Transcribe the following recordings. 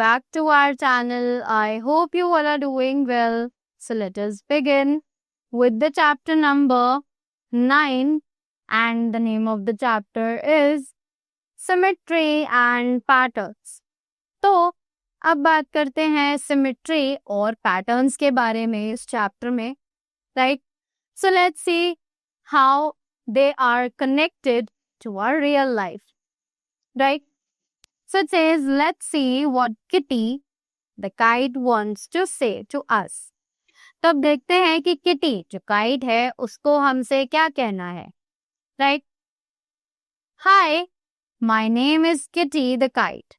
back to our channel. I hope you all are doing well. So let us begin with the chapter number 9, and the name of the chapter is Symmetry and Patterns. तो अब बात करते हैं symmetry और patterns के बारे में इस चैप्टर में, right? So let's see how they are connected to our real life, right? So it says, let's see what Kitty the kite wants to say to us. तो अब देखते हैं कि किटी जो काइट है उसको हमसे क्या कहना है, right? Hi, my name is kitty the kite.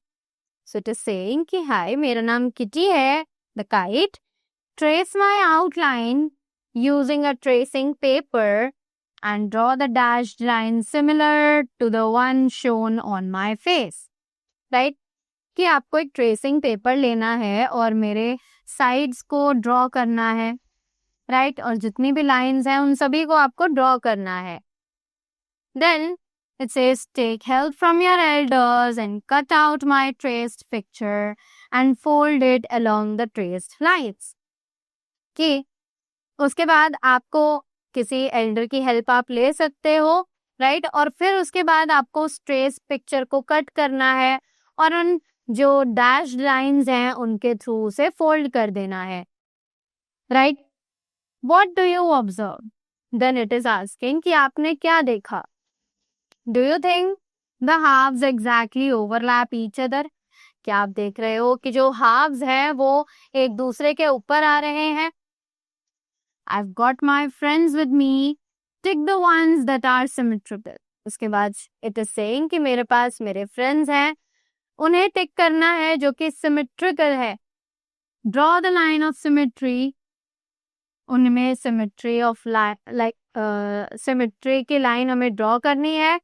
So it is saying कि हाय, मेरा नाम किटी है the kite. Trace my outline using a tracing paper and draw the dashed line similar to the one shown on my face. Right? कि आपको एक tracing paper लेना है और मेरे साइड्स को ड्रॉ करना है, राइट? और जितनी भी लाइंस हैं उन सभी को आपको ड्रॉ करना है. Then it says take help from your elders and cut out my traced picture and fold it along the traced lines. कि उसके बाद आपको किसी एल्डर की हेल्प आप ले सकते हो, राइट? और फिर उसके बाद आपको ट्रेस पिक्चर को कट करना है और उन जो डैश लाइंस हैं उनके थ्रू उसे फोल्ड कर देना है, right? What do you observe? Then it is asking कि आपने क्या देखा. Do you think the halves exactly overlap each other? क्या आप देख रहे हो कि जो हाफ्स हैं वो एक दूसरे के ऊपर आ रहे हैं? I've got my friends with me. Tick the ones that are symmetrical. उसके बाद it is saying कि मेरे पास मेरे friends हैं, उन्हें टिक करना है जो कि symmetrical है. Draw the line of symmetry. उनमें symmetry of symmetry की line हमें draw करनी है.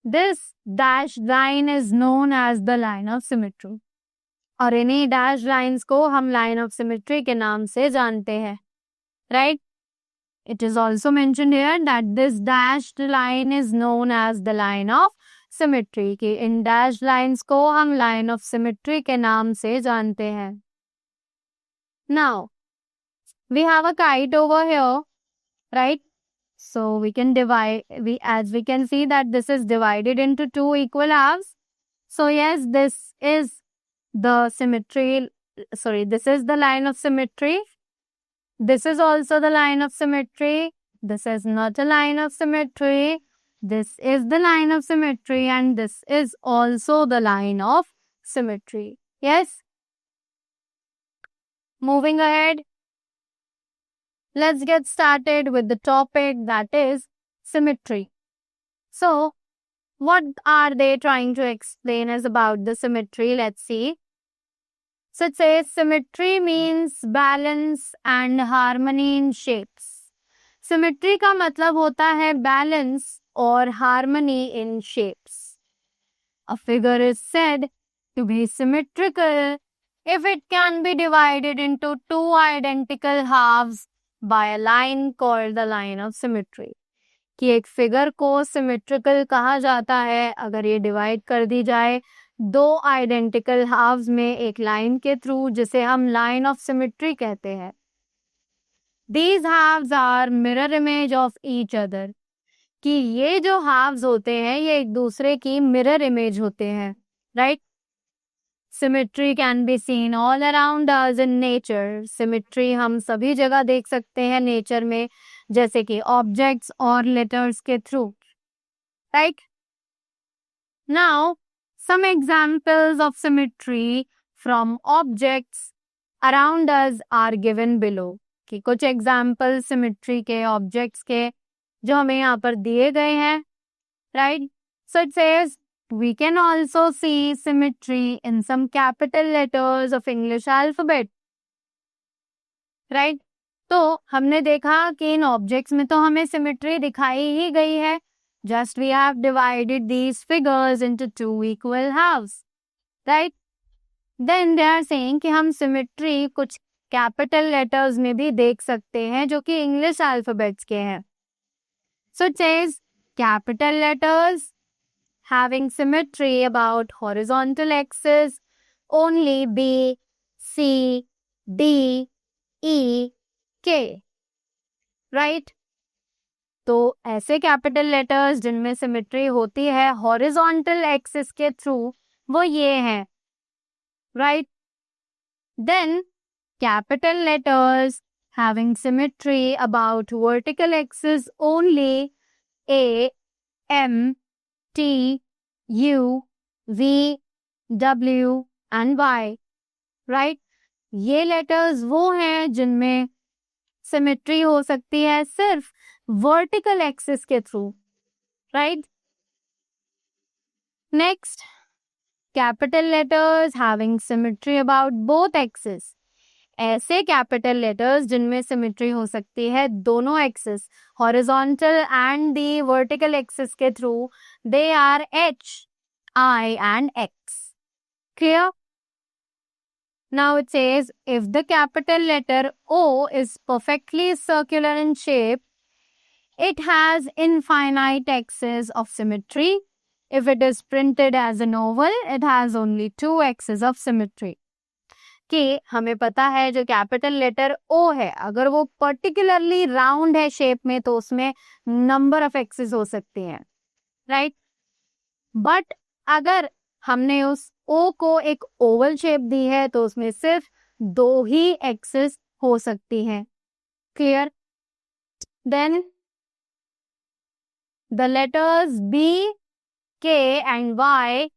This dash line is known as the line of symmetry. और इन्हीं dash lines को हम line of symmetry के नाम से जानते हैं, right? It is also mentioned here that this dashed line is known as the line of symmetry. कि इन dashed lines को हम line of symmetry के नाम से जानते हैं. Now, we have a kite over here, right? So we can divide, as we can see that this is divided into two equal halves. So yes, this is the symmetry, this is the line of symmetry. This is also the line of symmetry. This is not a line of symmetry. This is the line of symmetry and this is also the line of symmetry. Yes? Moving ahead. Let's get started with the topic, that is symmetry. So, what are they trying to explain us about the symmetry? Let's see. So it says symmetry means balance and harmony in shapes. Symmetry का मतलब होता है balance और harmony in shapes. A figure is said to be symmetrical if it can be divided into two identical halves by a line called the line of symmetry. कि एक figure को symmetrical कहा जाता है अगर ये डिवाइड कर दी जाए दो आइडेंटिकल हाफ्स में एक लाइन के थ्रू, जिसे हम लाइन ऑफ सिमेट्री कहते हैं. These halves are mirror image of each other. कि ये जो हाफ्स होते हैं ये एक दूसरे की मिरर इमेज होते हैं, right? Symmetry can be seen all around us in nature. Symmetry हम सभी जगह देख सकते हैं नेचर में, जैसे कि ऑब्जेक्ट्स और लेटर्स के through, right? Now, some examples of symmetry from objects around us are given below. कि कुछ एग्जाम्पल सिमेट्री के ऑब्जेक्ट्स के जो हमें यहाँ पर दिए गए हैं, right? So it says we can also see symmetry in some capital letters of English alphabet, right? तो हमने देखा कि इन ऑब्जेक्ट्स में तो हमें सिमेट्री दिखाई ही गई है. Just we have divided these figures into two equal halves, right? Then they are saying कि हम symmetry कुछ capital letters में भी देख सकते हैं जो कि English alphabets के हैं. So it says capital letters having symmetry about horizontal axis only B, C, D, E, K, right? तो ऐसे कैपिटल लेटर्स जिनमें सिमेट्री होती है हॉरिजॉन्टल एक्सिस के थ्रू वो ये हैं, right? Then capital letters having symmetry about vertical axis only A, M, T, U, V, W and Y, right? ये लेटर्स वो हैं जिनमें सिमेट्री हो सकती है सिर्फ वर्टिकल एक्सिस के through, right? Next, capital letters having symmetry about both axis, ऐसे कैपिटल लेटर्स जिनमें सिमेट्री हो सकती है दोनों axis horizontal and the vertical axis के through, they are H, I and X. Clear? Now it says if the capital letter O is perfectly circular in shape, it has infinite axes of symmetry. If it is printed as an oval, it has only 2 axes of symmetry. कि हमें पता है जो capital letter O है अगर वो particularly round है shape में तो उसमें नंबर ऑफ एक्सिस हो सकते हैं, राइट? बट अगर हमने उस O को एक ओवल शेप दी है तो उसमें सिर्फ 2 ही एक्सिस हो सकती हैं. Clear? Then the letters B, K and Y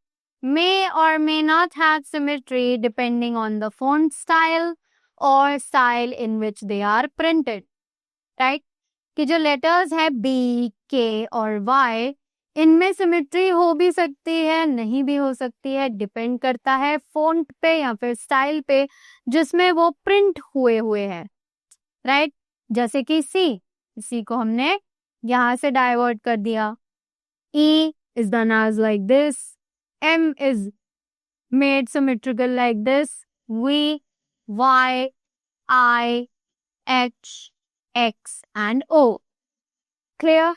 may or may not have symmetry depending on the font style or style in which they are printed, right? कि जो letters है B, K और Y इनमें symmetry हो भी सकती है नहीं भी हो सकती है, डिपेंड करता है फॉन्ट पे या फिर स्टाइल पे जिसमें वो प्रिंट हुए हैं, राइट? जैसे कि C को हमने यहाँ से डाइवर्ट कर दिया, E is done as like this, M is made symmetrical like this, V, Y, I, H, X and O. Clear?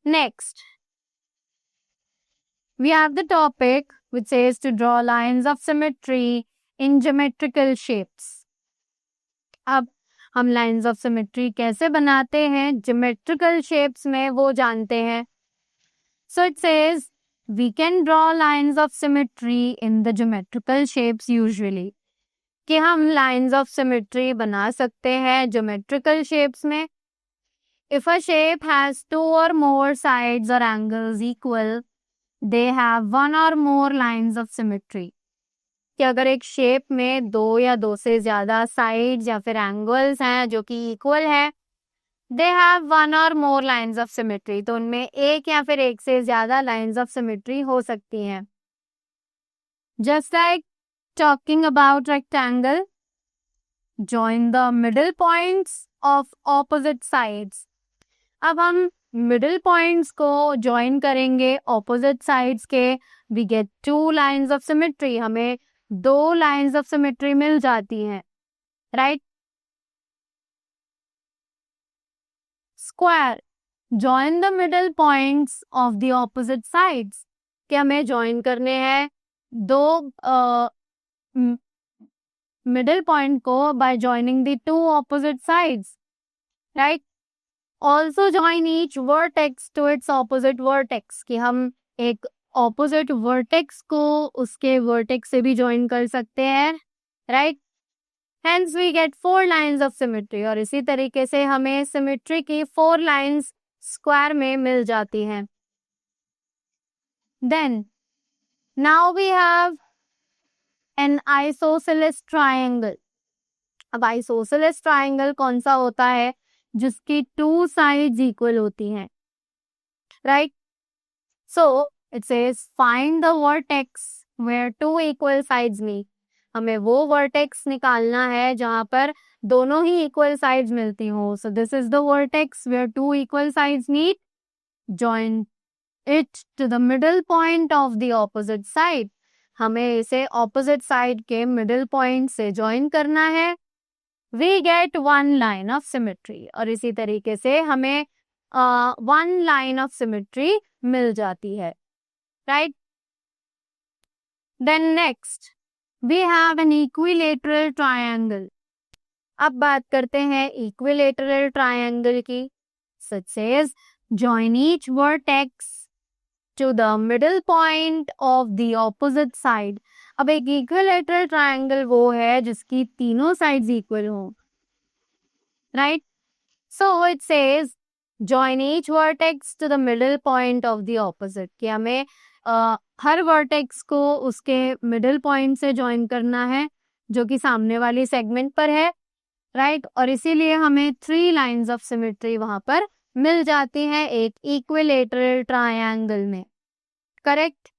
Next, we have the topic which says to draw lines of symmetry in geometrical shapes. अब हम lines of symmetry कैसे बनाते हैं geometrical shapes में वो जानते हैं. So it says we can draw lines of symmetry in the geometrical shapes usually, कि हम लाइंस ऑफ सिमेट्री बना सकते हैं ज्योमेट्रिकल शेप्स में. If a shape has 2 or more sides or angles equal, they have 1 or more lines of symmetry. कि अगर एक shape में 2 या 2 से ज्यादा साइड्स या फिर एंगल्स हैं जो कि इक्वल है, they have 1 or more lines of symmetry, तो उनमें एक या फिर एक से ज्यादा लाइंस ऑफ सिमेट्री हो सकती हैं. Just like talking about rectangle, join the middle points of opposite sides. अब हम मिडिल पॉइंट्स को ज्वाइन करेंगे ऑपोजिट साइड्स के, we get 2 lines of symmetry, हमें 2 लाइंस ऑफ सिमेट्री मिल जाती हैं, right? Square, join the middle points of the opposite sides, कि हमें ज्वाइन करने हैं 2 मिडिल पॉइंट को by joining the 2 opposite sides, right? Also join each vertex to it's opposite vertex, कि हम एक ऑपोजिट वर्टेक्स को उसके वर्टेक्स से भी ज्वाइन कर सकते हैं, right? Hence we get 4 lines of symmetry, और इसी तरीके से हमें सिमेट्री की 4 लाइंस स्क्वायर में मिल जाती हैं. Then now we have an isosceles triangle. अब आइसोसेलेस ट्रायंगल कौन सा होता है? जिसकी 2 साइड्स इक्वल होती हैं, right? So it says find the vertex where 2 equal sides meet. हमें वो vertex निकालना है जहाँ पर दोनों ही equal sides मिलती हो. So this is the vertex where 2 equal sides meet. Join it to the middle point of the opposite side. हमें इसे opposite side के middle point से join करना है. We get 1 line of symmetry. और इसी तरीके से हमें 1 line of symmetry मिल जाती है, right? Then next, we have an equilateral triangle. अब बात करते हैं equilateral triangle की. So it says, join each vertex to the middle point of the opposite side. अब एक equilateral triangle वो है जिसकी तीनों sides equal हो. Right? So it says, join each vertex to the middle point of the opposite. कि हमें हर vertex को उसके मिडिल पॉइंट से ज्वाइन करना है जो कि सामने वाली सेगमेंट पर है, राइट? और इसीलिए हमें 3 लाइंस ऑफ सिमेट्री वहां पर मिल जाती हैं एक इक्विलेटरल ट्रायंगल में, correct?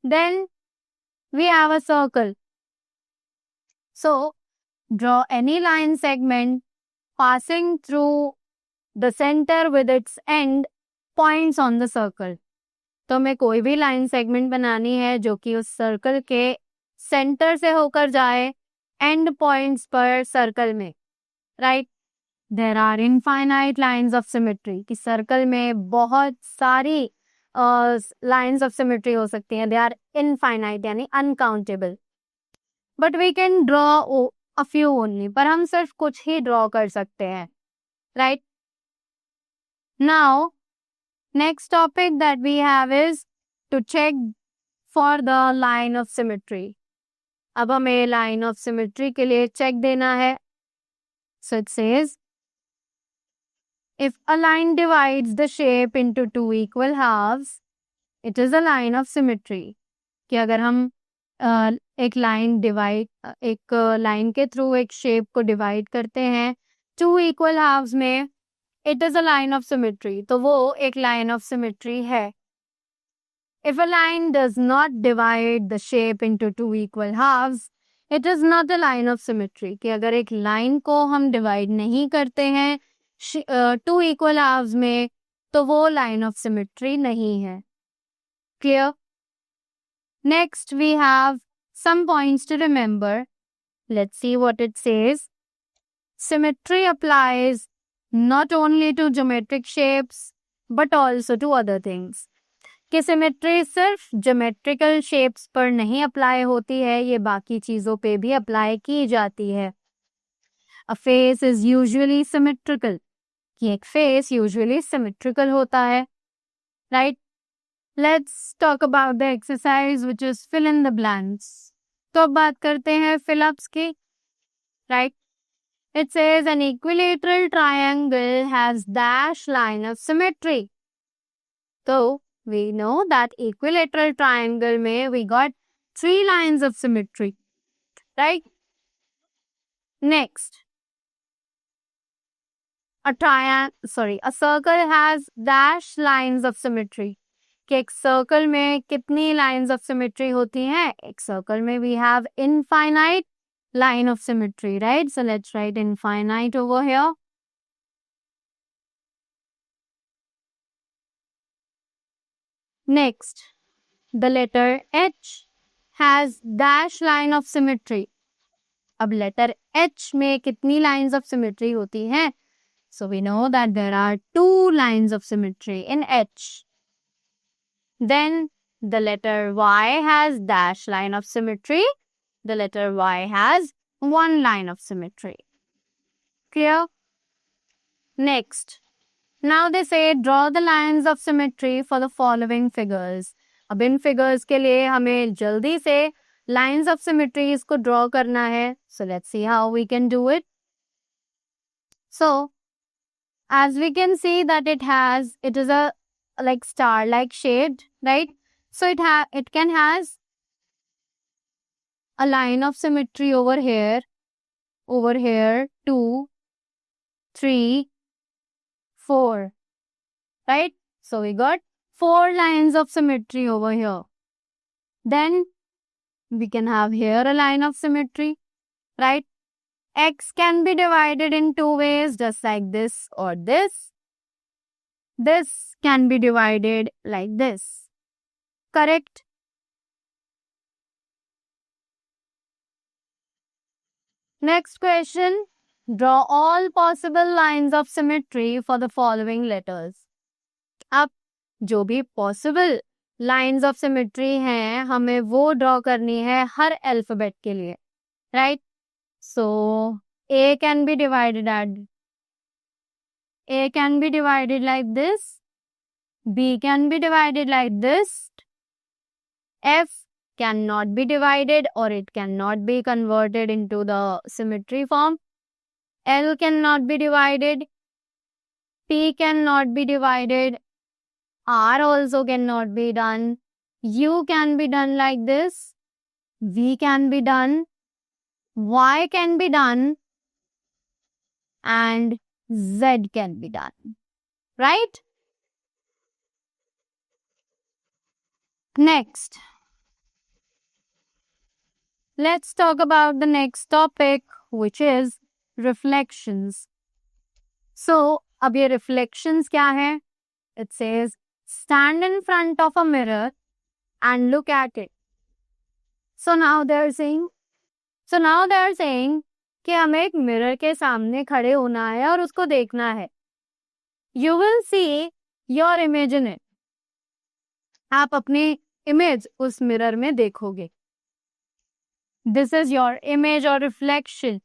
Then we have a circle. So draw any line segment passing through the center with its end points on the circle. तो हमें कोई भी लाइन सेगमेंट बनानी है जो कि उस सर्कल के सेंटर से होकर जाए एंड पॉइंट्स पर सर्कल में, right? There are infinite lines of symmetry. कि सर्कल में बहुत सारी लाइंस ऑफ सिमेट्री हो सकती हैं. दे आर इनफाइनाइट यानी uncountable. But we can draw a few only. पर हम सिर्फ कुछ ही ड्रॉ कर सकते हैं, right? Now, next topic that we have is to check for the line of symmetry. अब हमें line of symmetry के लिए check देना है. So it says, if a line divides the shape into 2 equal halves, it is a line of symmetry. कि अगर हम एक लाइन के थ्रू एक शेप को डिवाइड करते हैं 2 इक्वल हाफ्स में, it is a line of symmetry. तो वो एक लाइन ऑफ सिमेट्री है. If a line does not divide the shape into 2 equal halves, it is not a line of symmetry. कि अगर एक लाइन को हम डिवाइड नहीं करते हैं 2 इक्वल हाफ्स में, तो वो लाइन ऑफ सिमेट्री नहीं है. Clear? Next, we have some points to remember. Let's see what it says. Symmetry applies not only to geometric shapes, but also to other things. कि symmetry सिर्फ geometrical shapes पर नहीं apply होती है, ये बाकी चीज़ों पे भी apply की जाती है. A face is usually symmetrical. कि एक face usually symmetrical होता है, right? Let's talk about the exercise which is fill in the blanks. तो अब बात करते हैं fill-ups की, right? It says an equilateral triangle has dash line of symmetry. So we know that equilateral triangle में we got 3 lines of symmetry, right? Next, a circle has dash lines of symmetry. कि एक circle में कितनी lines of symmetry होती हैं? एक circle में we have infinite line of symmetry, right? So let's write infinite over here. Next, the letter H has dash line of symmetry. अब letter H में कितनी लाइंस ऑफ सिमेट्री होती हैं? So we know that there are 2 lines of symmetry in H. Then the letter Y has dash line of symmetry. The letter Y has 1 line of symmetry. Clear? Next, now they say draw the lines of symmetry for the following figures. अब इन figures के लिए हमें जल्दी से lines of symmetry को draw करना है. So let's see how we can do it. So as we can see that it is a like star like shaped, right? So it can has a line of symmetry over here 2 3 4, right? So we got 4 lines of symmetry over here. Then we can have here a line of symmetry, right? X can be divided in 2 ways, just like this or this. This can be divided like this. Correct? Next question. Draw all possible lines of symmetry for the following letters. अब जो भी possible lines of symmetry हैं, हमें वो draw करनी है हर alphabet के लिए, right? So A can be divided like this, B can be divided like this, F cannot be divided or it cannot be converted into the symmetry form, L cannot be divided, P cannot be divided, R also cannot be done, U can be done like this, V can be done, Y can be done, and Z can be done, right? Next, let's talk about the next topic, which is reflections. So, अब ये reflections क्या है? It says, stand in front of a mirror and look at it. So now they're saying कि हमें एक mirror के सामने खड़े होना है और उसको देखना है. You will see your image in it. आप अपनी इमेज उस मिरर में देखोगे. This is your image or reflection.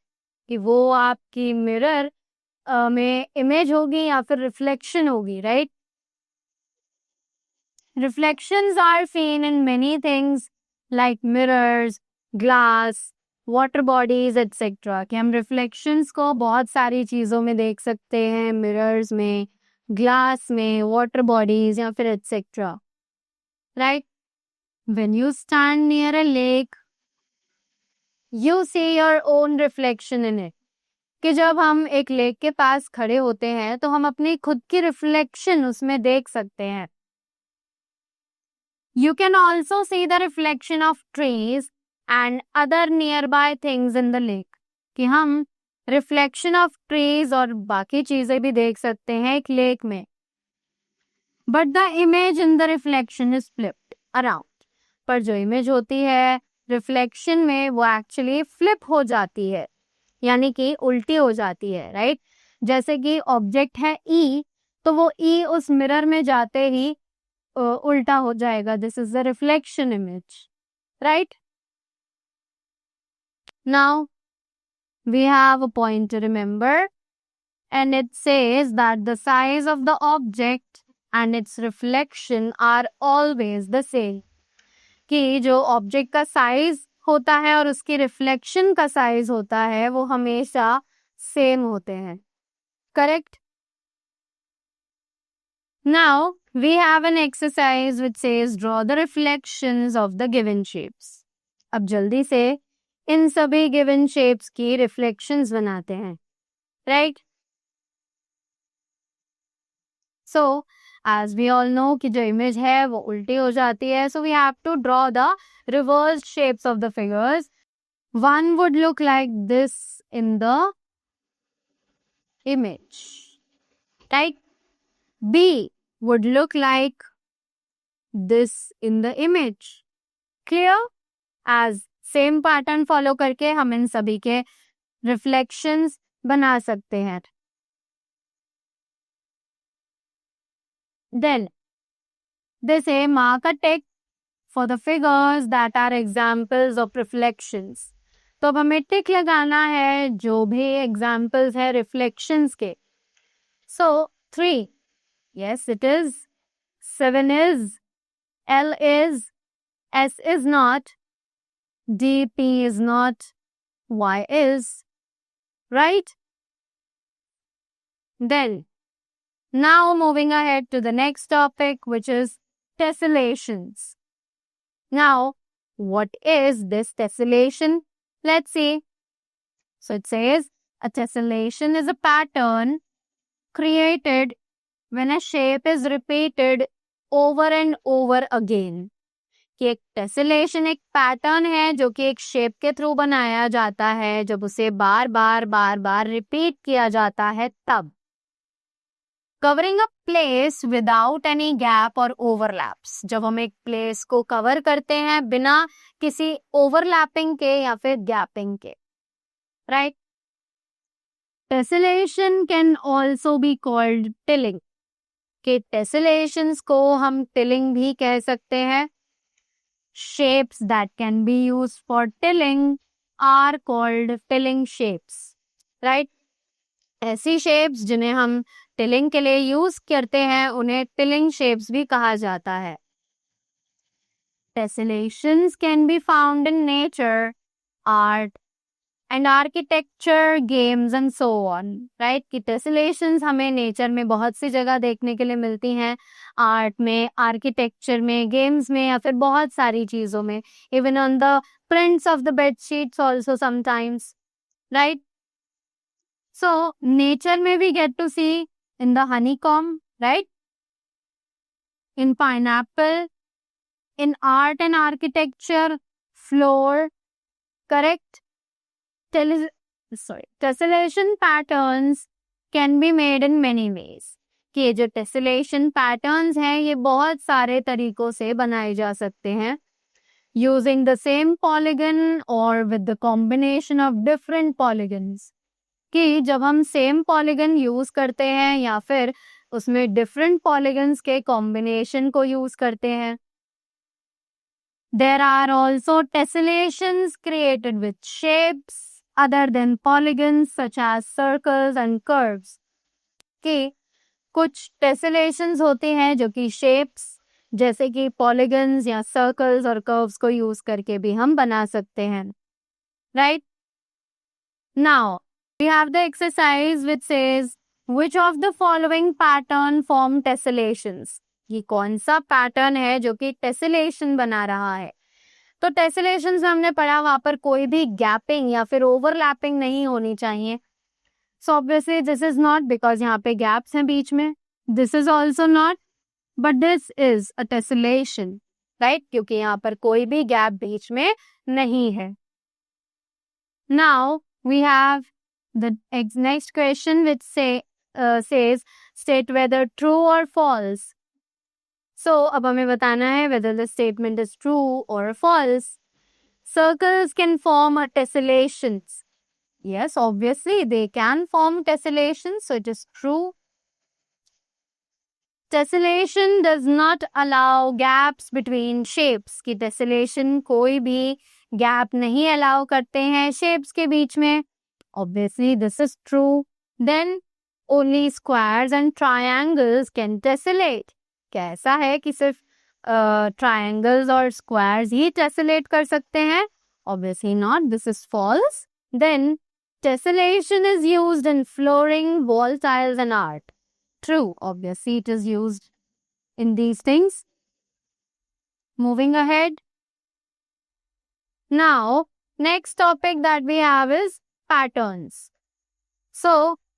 कि वो आपकी मिरर में इमेज होगी या फिर रिफ्लेक्शन होगी, right? Reflections are seen in many things like mirrors, glass, water bodies, etc. कि हम reflections को बहुत सारी चीज़ों में देख सकते हैं, mirrors में, glass में, water bodies या फिर etc. Right? When you stand near a lake, you see your own reflection in it. कि जब हम एक लेक के पास खड़े होते हैं तो हम अपनी खुद की रिफ्लेक्शन उसमें देख सकते हैं. You can also see the reflection of trees and other nearby things in the lake. कि हम reflection of trees और बाकी चीजें भी देख सकते हैं एक लेक में. But the image in the reflection is flipped around. पर जो इमेज होती है रिफ्लेक्शन में वो एक्चुअली फ्लिप हो जाती है, यानी कि उल्टी हो जाती है, राइट? जैसे कि ऑब्जेक्ट है E, तो वो E उस मिरर में जाते ही उल्टा हो जाएगा. This is the reflection image, right? Now we have a point to remember and it says that the size of the object and its reflection are always the same. कि जो object का size होता है और उसकी reflection का size होता है वो हमेशा सेम होते हैं, correct? Now we have an exercise which says draw the reflections of the given shapes. अब जल्दी से इन सभी given shapes की reflections बनाते हैं, right? So as we all know कि जो image है वो उल्टी हो जाती है, so we have to draw the reversed shapes of the figures. One would look like this in the image, right? B would look like this in the image. Clear? As same pattern follow करके हम इन सभी के reflections बना सकते हैं. Then they say mark a tick for the figures that are examples of reflections. तो अब हमें टिक लगाना है जो भी examples है reflections के. So 3, yes it is, 7 is, L is, S is not, D, P is not, Y is, right? Then now moving ahead to the next topic, which is tessellations. Now, what is this tessellation? Let's see. So it says a tessellation is a pattern created when a shape is repeated over and over again. कि एक tessellation एक pattern है जो कि एक shape के through बनाया जाता है जब उसे बार बार रिपीट किया जाता है तब. Covering a place without any gap और ओवरलैप्स. जब हम एक प्लेस को कवर करते हैं बिना किसी ओवरलैपिंग के या फिर गैपिंग के, right? Tessellation can also be called tiling. कि टेसिलेशंस को हम टिलिंग भी कह सकते हैं. Shapes that can be used for tilling are called tilling shapes, right? ऐसी shapes जिन्हें हम टिलिंग के लिए यूज करते हैं उन्हें टिलिंग shapes भी कहा जाता है. Tessellations can be found in nature, art and architecture, games and so on, right? कि tessellations हमें नेचर में बहुत सी जगह देखने के लिए मिलती हैं, आर्ट में, आर्किटेक्चर में, गेम्स में या फिर बहुत सारी चीजों में, even on the prints of the bed sheets also sometimes, right? So nature में we get to see in the honeycomb, right? In pineapple, in art and architecture, floor, correct? Tessellation patterns can be made in many ways. कि ये जो tessellation patterns हैं ये बहुत सारे तरीकों से बनाए जा सकते हैं. Using the same polygon or with the combination of different polygons. कि जब हम सेम पॉलीगन यूज करते हैं या फिर उसमें डिफरेंट पॉलीगन्स के कॉम्बिनेशन को यूज करते हैं. There are also tessellations created with shapes other than polygons such as circles and curves. कि कुछ tessellations होते हैं जो कि shapes जैसे कि polygons या circles और curves को यूज करके भी हम बना सकते हैं. Right? Now, we have the exercise which says which of the following pattern form tessellations. ये कौन सा पैटर्न है जो कि टेसिलेशन बना रहा है. तो टेसिलेशन में हमने पढ़ा वहां पर कोई भी गैपिंग या फिर ओवरलैपिंग नहीं होनी चाहिए. So obviously this is not because यहाँ पे गैप्स हैं बीच में. This is also not but this is a tessellation, right? क्योंकि यहाँ पर कोई भी गैप बीच में नहीं है. Now we have the next question which says state whether true or false. So अब हमें बताना है whether the statement is true or false. Circles can form a tessellations. Yes, obviously they can form tessellations, so it is true. Tessellation does not allow gaps between shapes. कि tessellation कोई भी gap नहीं allow करते हैं shapes के बीच में. Obviously, this is true. Then, only squares and triangles can tessellate. क्या ऐसा है कि सिर्फ triangles और squares ही tessellate कर सकते हैं? Obviously not. This is false. Then, tessellation is used in flooring, wall tiles and art. True. Obviously, it is used in these things. Moving ahead. Now, next topic that we have is patterns. So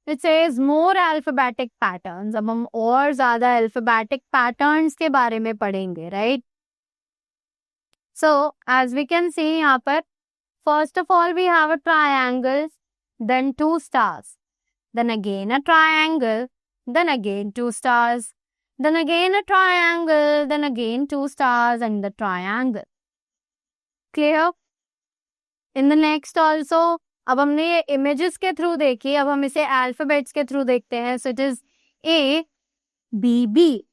it says more alphabetic patterns. अब हम और ज्यादा alphabetic patterns के बारे में पढ़ेंगे, right? So as we can see यहाँ पर, first of all we have a triangle, then 2 stars, then again a triangle, then again 2 stars, then again a triangle, then again 2 stars and the triangle. Clear? In the next also, अब हमने ये images के through देखी, अब हम इसे alphabets के through देखते हैं. So it is A B B,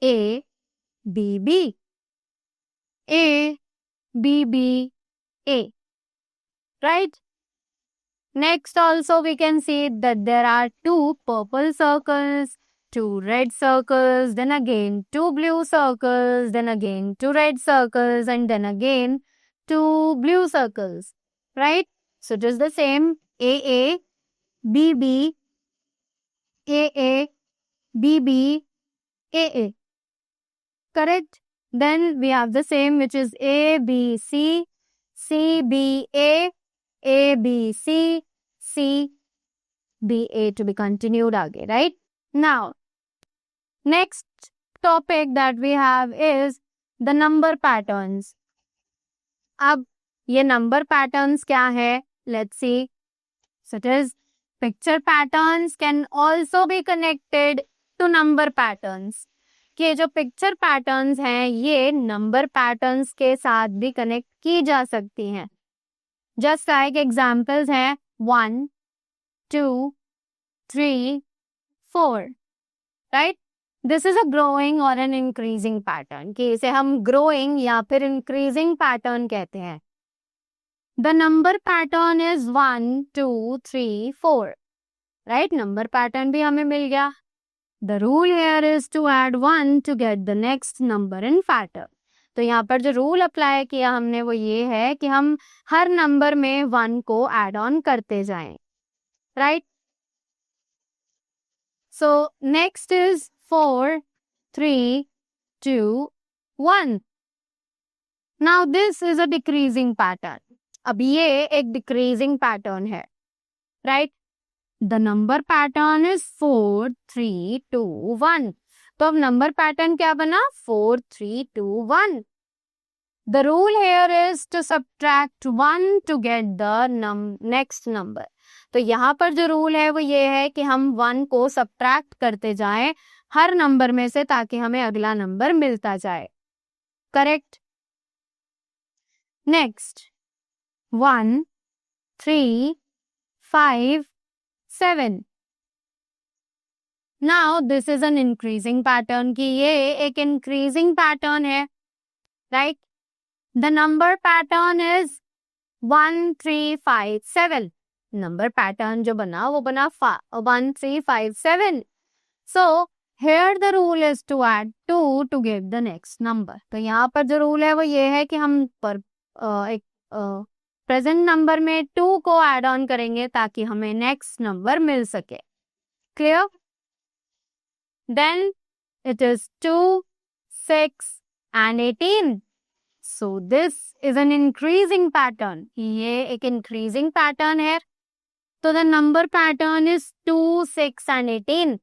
A B B, A B B, A, right? Next also we can see that there are 2 purple circles, 2 red circles, then again 2 blue circles, then again 2 red circles and then again 2 blue circles, right? So it is the same AA, BB, AA, BB, AA. Correct? Then we have the same which is ABC, CBA, ABC, CBA to be continued again, right? Now, next topic that we have is the number patterns. अब ये number patterns क्या है? Let's see. So it is picture patterns can also be connected to number patterns. कि जो picture patterns हैं ये number patterns के साथ भी connect की जा सकती हैं. Just like examples हैं 1, 2, 3, 4. Right? This is a growing और एन इंक्रीजिंग पैटर्न, कि इसे हम ग्रोइंग या फिर इंक्रीजिंग पैटर्न कहते हैं. The number pattern is 1 2 3 4, right. Number pattern भी हमें मिल गया. The rule here is to add 1 to get the next number in pattern. तो यहाँ पर जो रूल अप्लाई किया हमने वो ये है कि हम हर नंबर में 1 को एड ऑन करते जाएं, right. So next is 4 3 2 1. Now this is a decreasing pattern. अब ये एक डिक्रीजिंग पैटर्न है, right. The number pattern is 4 3 2 1. तो अब नंबर पैटर्न क्या बना? 4 3 2 1. The rule here is to subtract 1 to get the next number. तो यहाँ पर जो रूल है वो ये है कि हम 1 को सब्ट्रैक्ट करते जाएं हर नंबर में से, ताकि हमें अगला नंबर मिलता जाए. Correct. Next 1 3 5 7. Now this is an increasing pattern, कि ये एक इंक्रीजिंग पैटर्न है, right. The number pattern is 1 3 5 7. Number pattern जो बना वो बना 1 3 5 7. So here the rule is to add 2 to get the next number. तो यहाँ पर जो रूल है वो ये है कि हम एक प्रेजेंट नंबर में 2 को ऐड ऑन करेंगे ताकि हमें नेक्स्ट नंबर मिल सके. Clear. Then it is 2 6 and 18. So this is an increasing pattern. ये एक increasing pattern है. तो the number pattern is 2 6 and 18,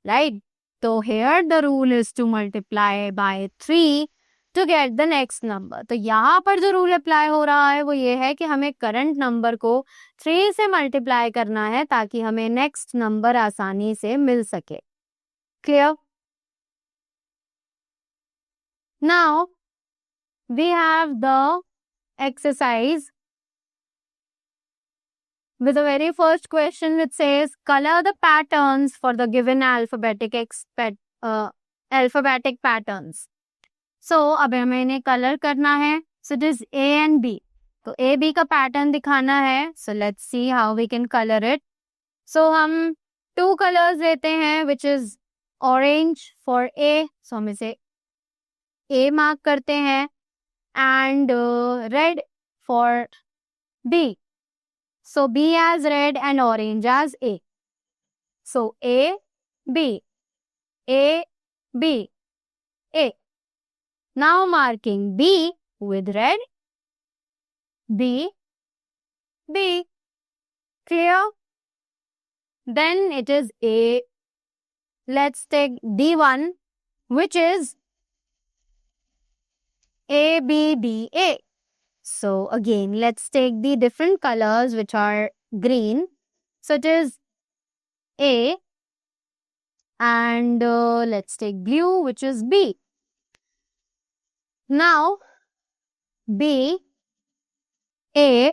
right. तो here the rule is to multiply by 3 to get the next number. तो यहाँ पर जो rule apply हो रहा है वो ये है कि हमें करंट नंबर को 3 से मल्टीप्लाई करना है ताकि हमें नेक्स्ट नंबर आसानी से मिल सके. Clear. Now we have the exercise with the very first question, which says color the patterns for the given alphabetic patterns. So अब हमें इन्हें कलर करना है. So it is A and B. तो A B का pattern दिखाना है. So let's see how we can color it. So हम 2 colors लेते हैं, which is orange for A. So हम इसे A मार्क करते हैं and red for B. So B as red and orange as A. So A, B, A, B, A. Now marking B with red, B, B. Clear? Then it is A. Let's take D1, which is A, B, D, A. So again, let's take the different colors which are green. So it is A, and let's take blue, which is B. Now B, A,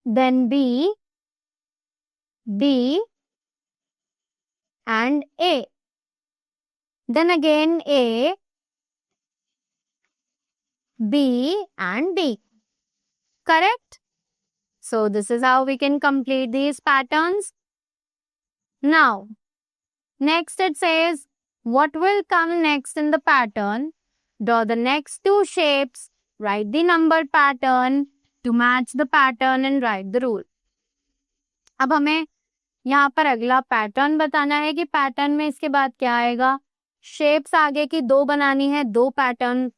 then B, D, and A. Then again A, B, and D. Correct? So this is how we can complete these patterns. Now, next it says, what will come next in the pattern? Draw the next 2 shapes, write the number pattern to match the pattern and write the rule. अब हमें यहाँ पर अगला pattern बताना है कि pattern में इसके बाद क्या आएगा. शेप्स आगे की 2 बनानी है. 2 पैटर्न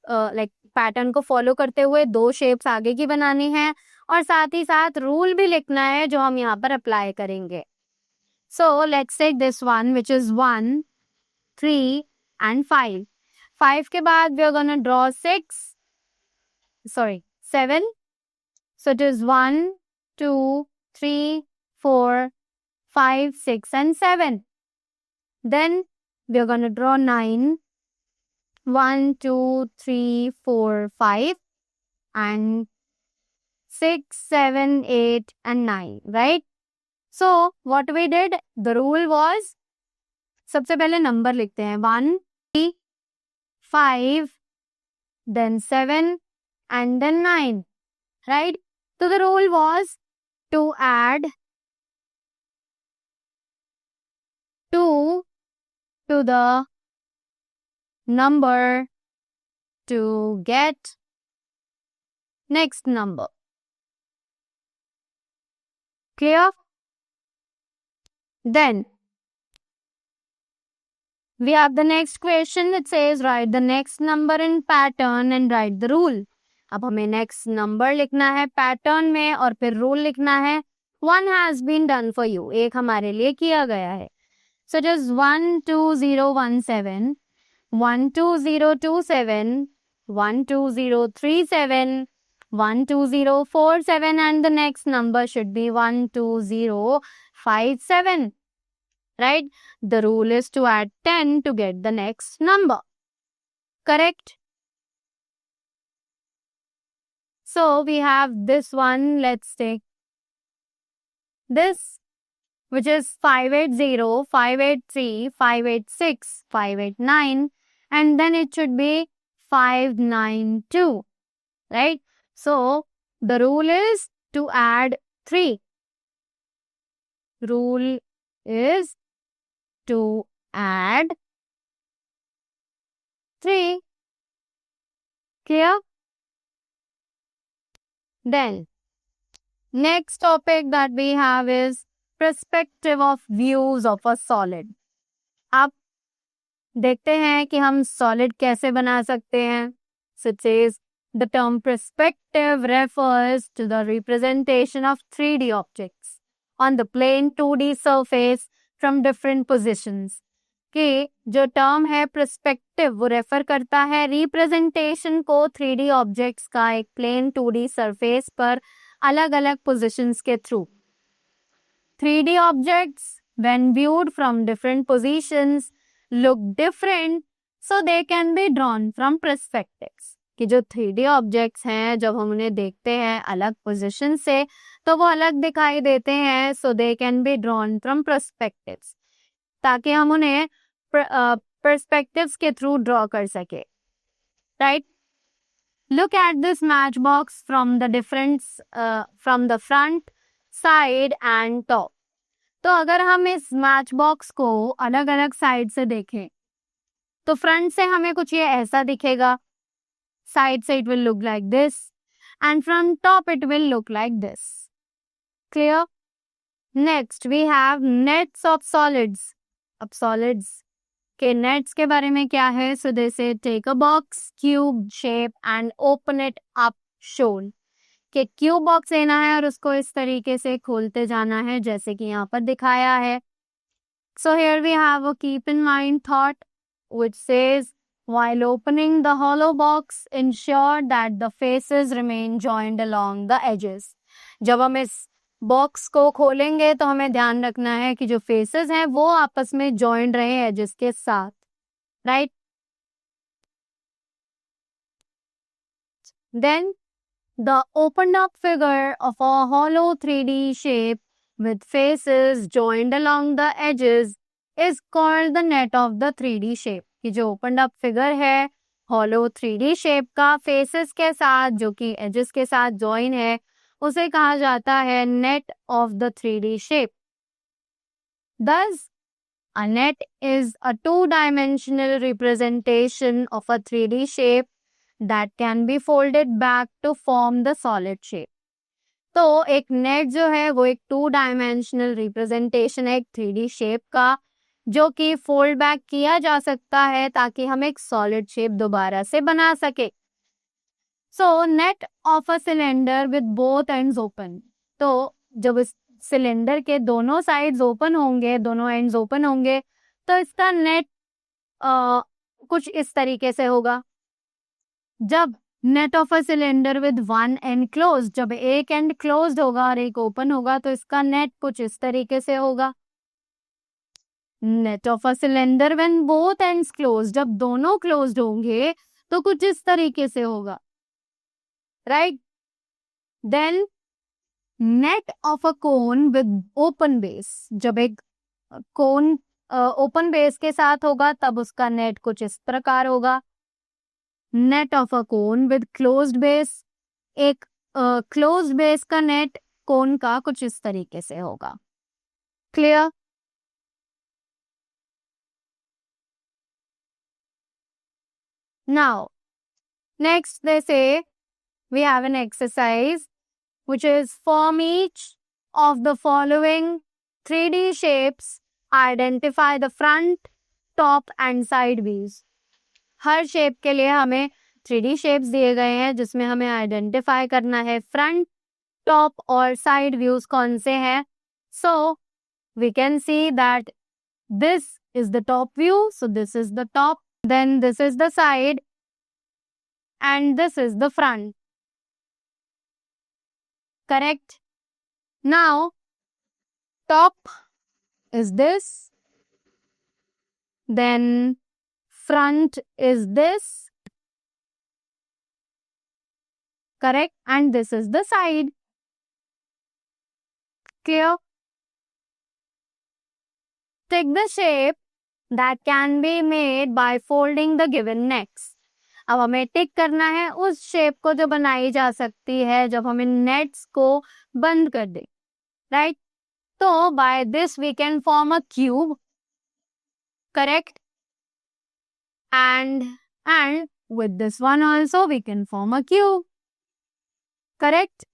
पैटर्न को फॉलो करते हुए 2 शेप्स आगे की बनानी है, और साथ ही साथ रूल भी लिखना है जो हम यहाँ पर अप्लाई करेंगे. So let's take this one, which is 1 3 and 5. 5 के बाद we are gonna draw 7. So it is 1 2 3 4 5 6 and 7. Then we are gonna draw 9. 1 2 3 4 5 and 6 7 8 and 9, right? So what we did, the rule was सबसे पहले number लिखते हैं 1, 3, 5, then 7 and then 9, right? So the rule was to add 2 to the number to get next number. Clear? Then we have the next question. It says write the next number in pattern and write the rule. अब हमें next number लिखना है pattern में और फिर rule लिखना है. One has been done for you. एक हमारे लिए किया गया है. So just 12017, 12027, 12037, 12047 and the next number should be 12057. Right? The rule is to add 10 to get the next number. Correct? So we have this one. Let's take this, which is 580, 583, 586, 589, and then it should be 592. Right? So the rule is to add 3. Rule is to add 3. Clear? Then next topic that we have is perspective of views of a solid. अब देखते हैं कि हम solid कैसे बना सकते हैं. So it says the term perspective refers to the representation of 3D objects on the plane 2D surface from different positions. कि जो टर्म है perspective वो रेफर करता है रिप्रेजेंटेशन को 3D ऑब्जेक्ट्स का एक प्लेन 2D सरफेस पर अलग अलग पोजीशंस के through. 3D objects when viewed from different positions look different, so they can be drawn from perspectives. कि जो 3D ऑब्जेक्ट्स हैं जब हम उन्हें देखते हैं अलग पोजीशन से तो वो अलग दिखाई देते हैं. So they can be drawn from perspectives. ताकि हम उन्हें perspectives के थ्रू ड्रॉ कर सके. Right? Look at this matchbox from the from the front, side and top. तो अगर हम इस matchbox को अलग अलग साइड से देखें तो फ्रंट से हमें कुछ ये ऐसा दिखेगा. Side से it will look like this and from top it will look like this. Clear? Next we have nets of solids. अब solids के nets के बारे में क्या है? So they say take a box, cube shape and open it up shown. कि cube box लेना है और उसको इस तरीके से खोलते जाना है जैसे कि यहाँ पर दिखाया है. So here we have a keep in mind thought which says while opening the hollow box ensure that the faces remain joined along the edges. जब हम इस बॉक्स को खोलेंगे तो हमें ध्यान रखना है कि जो फेसेस हैं वो आपस में जॉइंड रहे एजेस के साथ. Right? Then the opened up figure of a hollow 3D shape with faces joined along the edges is called the net of the 3D shape. कि जो opened up figure है hollow 3D shape का faces के साथ जो कि edges के साथ join है उसे कहा जाता है net of the 3D shape. Thus, a net is a two-dimensional representation of a 3D shape that can be folded back to form the solid shape. तो एक नेट जो है वो एक 2-dimensional representation है एक 3D shape का जो कि fold back किया जा सकता है ताकि हम एक solid shape दोबारा से बना सके. So net of a cylinder with both ends open. तो जब इस सिलेंडर के दोनों साइड्स ओपन होंगे, दोनों एंड्स ओपन होंगे तो इसका नेट कुछ इस तरीके से होगा. जब net of a cylinder with one and close, जब एक एंड क्लोज्ड होगा और एक ओपन होगा तो इसका नेट कुछ इस तरीके से होगा. Net of a cylinder when both ends close, जब दोनों क्लोज्ड होंगे तो कुछ इस तरीके से होगा. Right? Then net of a cone with open base, जब एक कोन ओपन बेस के साथ होगा तब उसका नेट कुछ इस प्रकार होगा. Net of a cone with closed base, एक क्लोज्ड बेस का नेट कोन का कुछ इस तरीके से होगा. Clear? Now, next they say we have an exercise which is form each of the following 3D shapes, identify the front, top and side views. Her shape के लिए हमें 3D शेप्स दिए गए हैं जिसमें हमें आइडेंटिफाई करना है फ्रंट, टॉप और साइड व्यूज कौन से हैं. सो we can see that this is the top view, so this is the top, then this is the side and this is the front. Correct? Now, top is this, then front is this, correct? And this is the side. Clear? Take the shape that can be made by folding the given necks. अब हमें टिक करना है उस shape को जो बनाई जा सकती है जब हमें नेट्स को बंद कर दे, राइट? तो by this we can form a cube, correct? And with this one also we can form a cube, correct?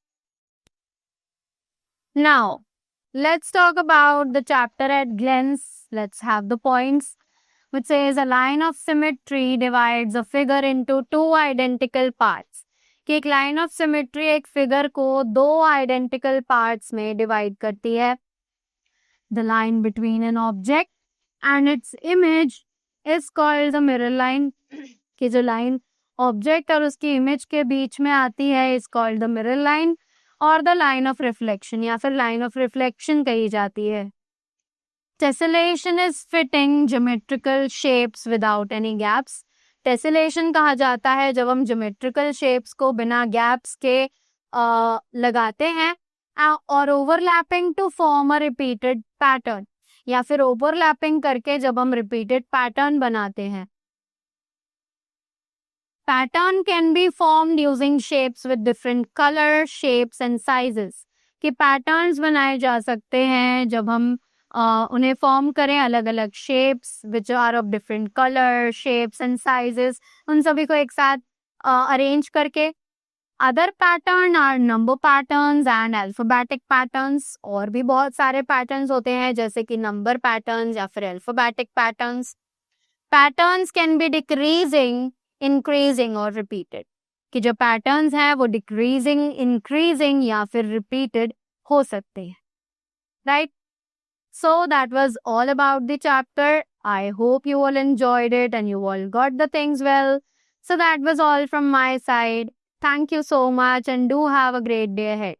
Now let's talk about the chapter at glance. Let's have the points, which says a line of symmetry divides a figure into two identical parts. कि एक line of symmetry एक figure को दो identical parts में divide करती है. The line between an object and its image is called the mirror line. कि जो line object और उसकी image के बीच में आती है is called the mirror line और the line of reflection या फिर line of reflection कही जाती है. Tessellation is fitting geometrical shapes without any gaps. Tessellation कहा जाता है जब हम geometrical shapes को बिना gaps के लगाते हैं और overlapping to form a repeated pattern या फिर overlapping करके जब हम repeated pattern बनाते हैं. Pattern can be formed using shapes with different color, shapes and sizes. कि patterns बनाए जा सकते हैं जब हम उन्हें फॉर्म करें अलग अलग shapes which are of different colour, shapes and sizes, उन सभी को एक साथ अरेंज करके. Other pattern are number patterns and alphabetic patterns. और भी बहुत सारे पैटर्न्स होते हैं जैसे कि नंबर पैटर्न्स या फिर alphabetic patterns. Patterns can be decreasing, increasing और रिपीटेड. कि जो पैटर्न्स हैं वो डिक्रीजिंग, इंक्रीजिंग या फिर रिपीटेड हो सकते हैं, right? So that was all about the chapter. I hope you all enjoyed it and you all got the things well. So that was all from my side. Thank you so much and do have a great day ahead.